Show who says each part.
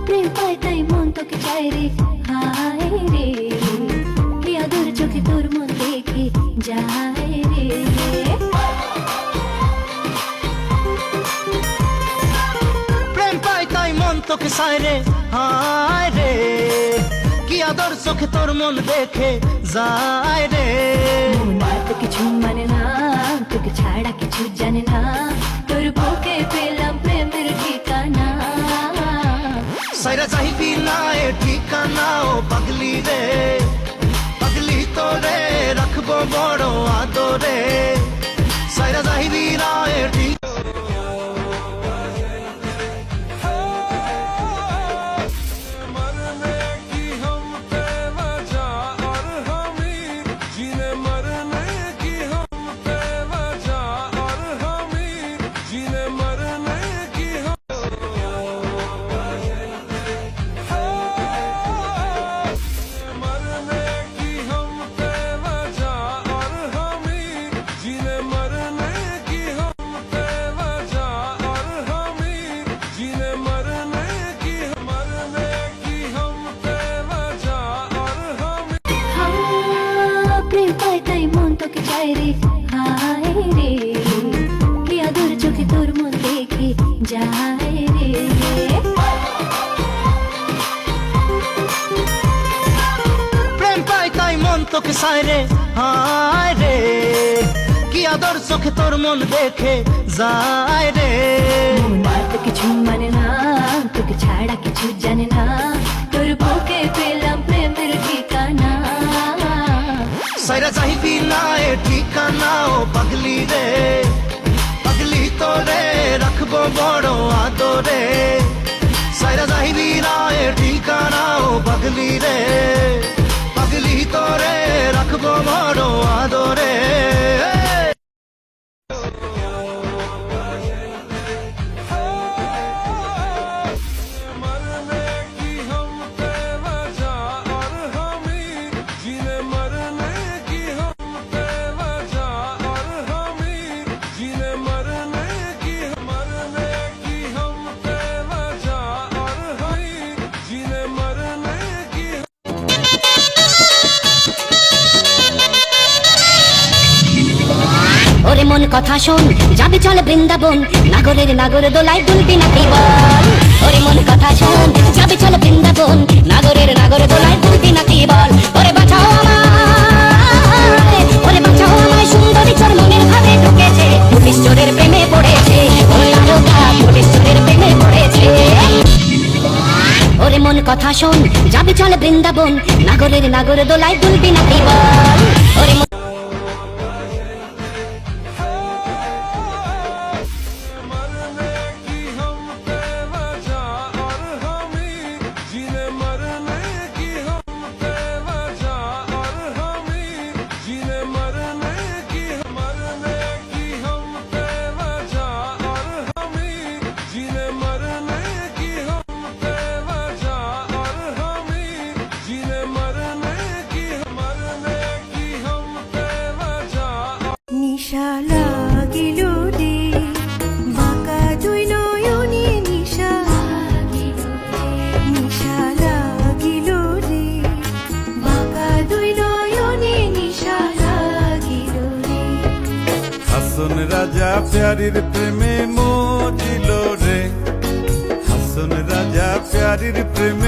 Speaker 1: প্রেম পায় তাই মন তোকে চায় রে, হায় রে কি আদর চোখে তোর মন দেখে যায় রে।
Speaker 2: প্রেম পায় তাই মন তোকে চায় রে, হায় রে কি আদর চোখে তোর মন দেখে যায় রে।
Speaker 1: মন আর তো কিছু মানে না, তোকে ছাড়া কিছু জানে না, তোর বুকে পেলাম প্রেমের ঠিকানা।
Speaker 2: সাইরা চাহিবি না এ ঠিকানা ও পাগলি রে, পাগলি তোরে রাখবো বড় আদরে। সাইরা চাহিবি না এ
Speaker 1: প্রেম পায় তাই মন তোকে চায় রে, হায় রে কি আদর চোখে তোর মন দেখে যায় রে।
Speaker 2: প্রেম পায় তাই মন তোকে চায় রে, হায় রে কি আদর চোখে তোর মন দেখে যায় রে।
Speaker 1: মন আর তো কিছু মানে না, তোকে ছাড়া কিছু জানে না, তোর বুকে পেলাম প্রেমের ঠিকানা।
Speaker 2: সাইরা চাহিবি না এ ঠিকানা ও পাগলি রে, পাগলি তোরে রাখবো বড় আদরে। সাইরা চাহিবি না এ ঠিকানা ও পাগলি রে, পাগলি তোরে রাখবো বড় আদরে।
Speaker 3: ওরে মন কথা শোন, যাবি চল বৃন্দাবন, নাগরের নাগর দোলায় দুলবি নাকি বল। ওরে মন কথা শোন, যাবি চল বৃন্দাবন, নাগরের নাগর দোলায় দুলবি নাকি বল। ওরে বাঁচাও আমায়, ওরে বাঁচাও আমায়, সুন্দরী চোর মনের ভাবে ঢুকেছে, পুলিশ চোরের প্রেমে পড়েছে, ওরে তারকা পুলিশ চোরের প্রেমে পড়েছে। ওরে মন কথা শোন, যাবি চল বৃন্দাবন, নাগরের নাগর দোলায় দুলবি নাকি বল। ওরে
Speaker 4: নিশা লাগিল রে, বাঁকা দুই নয়নে নিশা, নিশা লাগিল রে, বাঁকা দুই নয়নে নিশা লাগিল রে।
Speaker 5: হাসন রাজা প্যারির প্রেমে মজিল রে, হাসন রাজা প্যারির প্রেমে